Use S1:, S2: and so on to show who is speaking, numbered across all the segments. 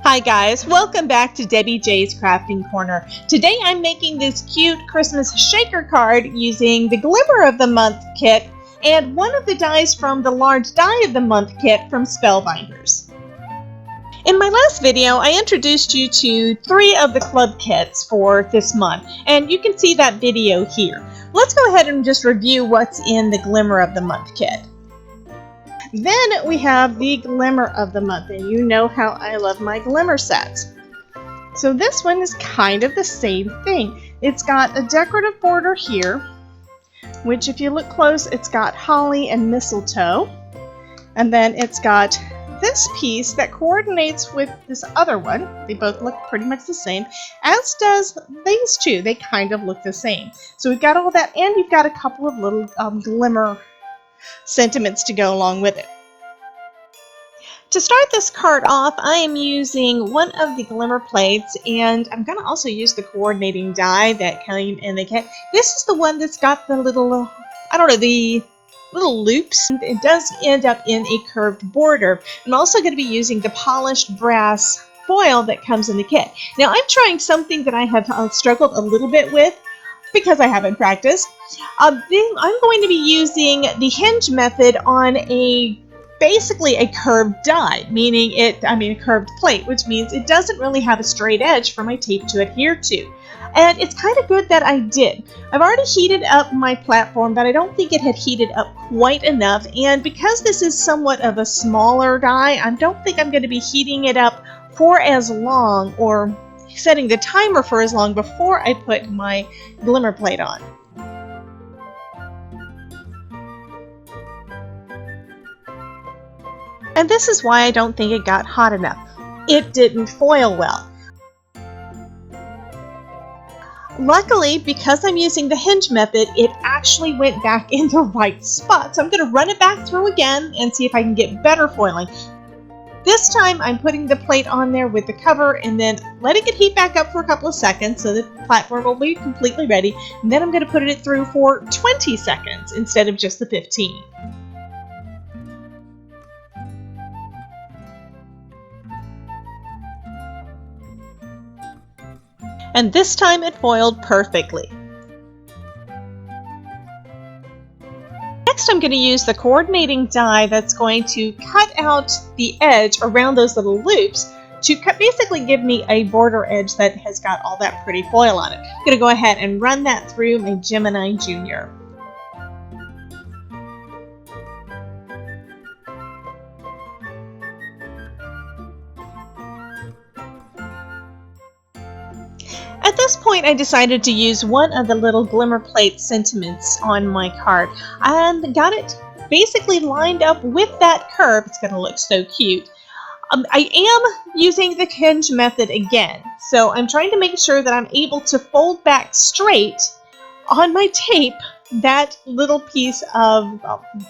S1: Hi guys, welcome back to Debbie J's Crafting Corner. Today I'm making this cute Christmas shaker card using the Glimmer of the Month kit and one of the dies from the large die of the month kit from Spellbinders. In my last video, I introduced you to 3 of the club kits for this month, and you can see that video here. Let's go ahead and just review what's in the Glimmer of the Month kit. Then we have the Glimmer of the Month, and you know how I love my Glimmer sets. So this one is kind of the same thing. It's got a decorative border here, which if you look close, it's got holly and mistletoe. And then it's got this piece that coordinates with this other one. They both look pretty much the same, as does these two. They kind of look the same. So we've got all that, and you've got a couple of little glimmer sentiments to go along with it. To start this card off, I am using one of the glimmer plates, and I'm going to also use the coordinating die that came in the kit. This is the one that's got the little, the little loops. It does end up in a curved border. I'm also going to be using the polished brass foil that comes in the kit. Now I'm trying something that I have struggled a little bit with, because I haven't practiced. I'm going to be using the hinge method on basically a curved die, meaning a curved plate, which means it doesn't really have a straight edge for my tape to adhere to. And it's kind of good that I did. I've already heated up my platform, but I don't think it had heated up quite enough. And because this is somewhat of a smaller die, I don't think I'm going to be heating it up for as long, or setting the timer for as long before I put my glimmer plate on. And this is why I don't think it got hot enough. It didn't foil well. Luckily, because I'm using the hinge method, it actually went back in the right spot. So I'm going to run it back through again and see if I can get better foiling. This time I'm putting the plate on there with the cover and then letting it heat back up for a couple of seconds so the platform will be completely ready. And then I'm going to put it through for 20 seconds instead of just the 15. And this time it foiled perfectly. Next, I'm going to use the coordinating die that's going to cut out the edge around those little loops to basically give me a border edge that has got all that pretty foil on it. I'm going to go ahead and run that through my Gemini Junior. At this point, I decided to use one of the little glimmer plate sentiments on my card and got it basically lined up with that curve. It's going to look so cute. I am using the hinge method again, so I'm trying to make sure that I'm able to fold back straight on my tape that little piece of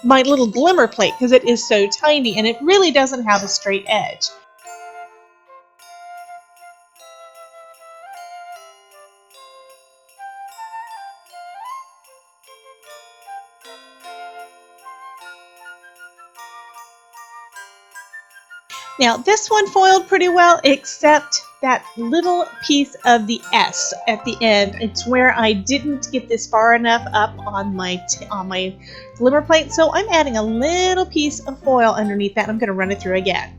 S1: my little glimmer plate, because it is so tiny and it really doesn't have a straight edge. Now this one foiled pretty well, except that little piece of the S at the end. It's where I didn't get this far enough up on my glimmer plate, so I'm adding a little piece of foil underneath that. I'm going to run it through again.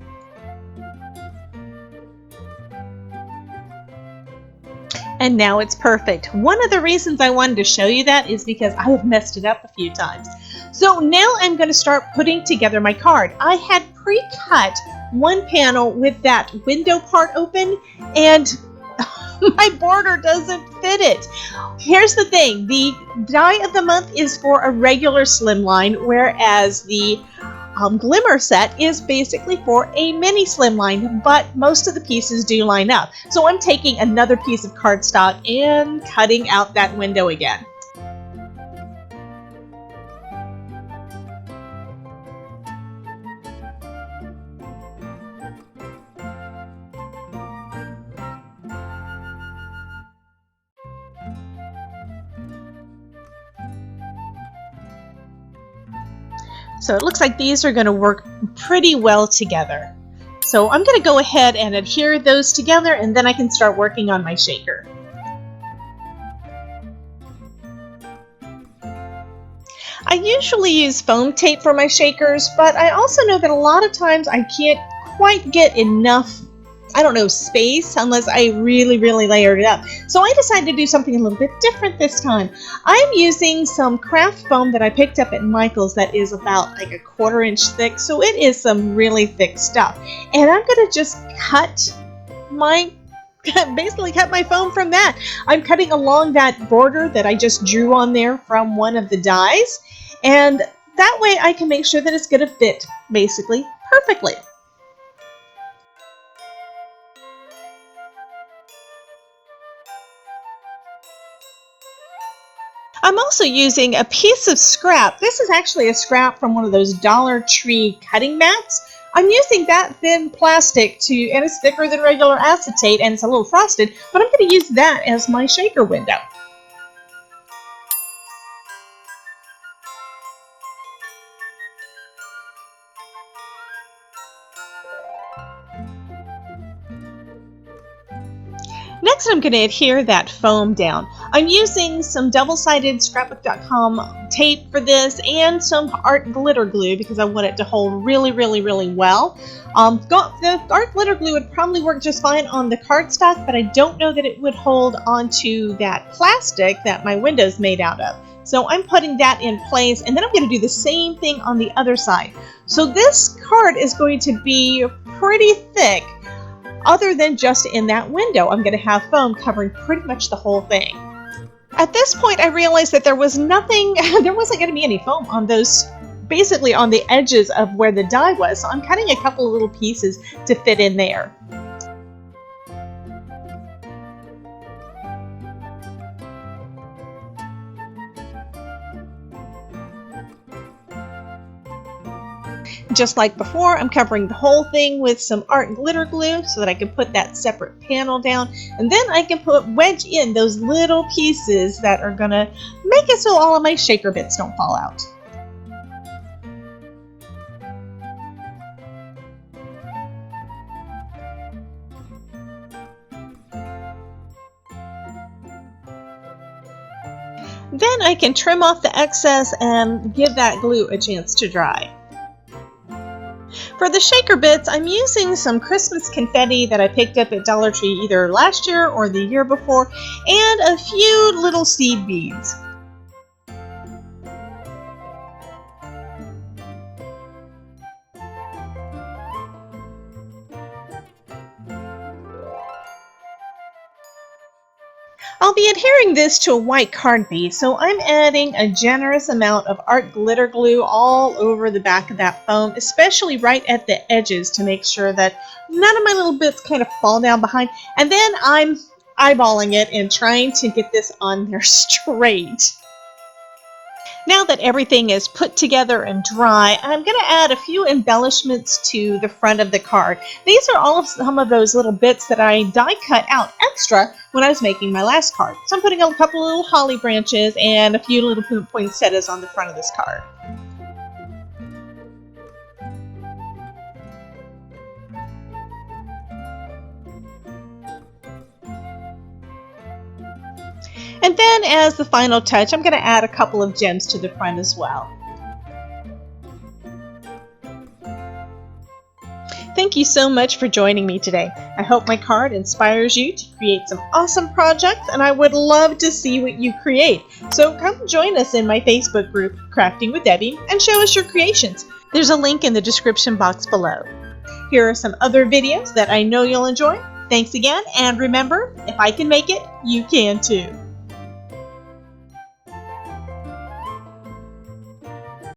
S1: And now it's perfect. One of the reasons I wanted to show you that is because I have messed it up a few times. So now I'm going to start putting together my card. I had pre-cut one panel with that window part open, and my border doesn't fit it. Here's the thing. The die of the month is for a regular slimline, whereas the Glimmer Set is basically for a mini slimline, but most of the pieces do line up. So I'm taking another piece of cardstock and cutting out that window again. So it looks like these are going to work pretty well together. So I'm going to go ahead and adhere those together, and then I can start working on my shaker. I usually use foam tape for my shakers, but I also know that a lot of times I can't quite get enough, I don't know, space unless I really layered it up. So I decided to do something a little bit different this time. I'm using some craft foam that I picked up at Michael's that is about like a 1/4 inch thick, so it is some really thick stuff. And I'm going to just basically cut my foam from that. I'm cutting along that border that I just drew on there from one of the dies, and that way I can make sure that it's going to fit basically perfectly. I'm also using a piece of scrap. This is actually a scrap from one of those Dollar Tree cutting mats. I'm using that thin plastic and it's thicker than regular acetate and it's a little frosted, but I'm going to use that as my shaker window. Next, I'm going to adhere that foam down. I'm using some double-sided scrapbook.com tape for this and some art glitter glue because I want it to hold really well. The art glitter glue would probably work just fine on the cardstock, but I don't know that it would hold onto that plastic that my window's made out of. So I'm putting that in place, and then I'm going to do the same thing on the other side. So this card is going to be pretty thick. Other than just in that window, I'm going to have foam covering pretty much the whole thing. At this point, I realized that there wasn't going to be any foam on those, basically on the edges of where the die was, so I'm cutting a couple of little pieces to fit in there. Just like before, I'm covering the whole thing with some art glitter glue so that I can put that separate panel down, and then I can wedge in those little pieces that are going to make it so all of my shaker bits don't fall out. Then I can trim off the excess and give that glue a chance to dry. For the shaker bits, I'm using some Christmas confetti that I picked up at Dollar Tree either last year or the year before, and a few little seed beads. I'll be adhering this to a white card base, so I'm adding a generous amount of art glitter glue all over the back of that foam, especially right at the edges to make sure that none of my little bits kind of fall down behind. And then I'm eyeballing it and trying to get this on there straight. Now that everything is put together and dry, I'm going to add a few embellishments to the front of the card. These are all of some of those little bits that I die cut out extra when I was making my last card. So I'm putting a couple of little holly branches and a few little poinsettias on the front of this card. And then as the final touch, I'm going to add a couple of gems to the front as well. Thank you so much for joining me today. I hope my card inspires you to create some awesome projects, and I would love to see what you create. So come join us in my Facebook group, Crafting with Debbie, and show us your creations. There's a link in the description box below. Here are some other videos that I know you'll enjoy. Thanks again, and remember, if I can make it, you can too.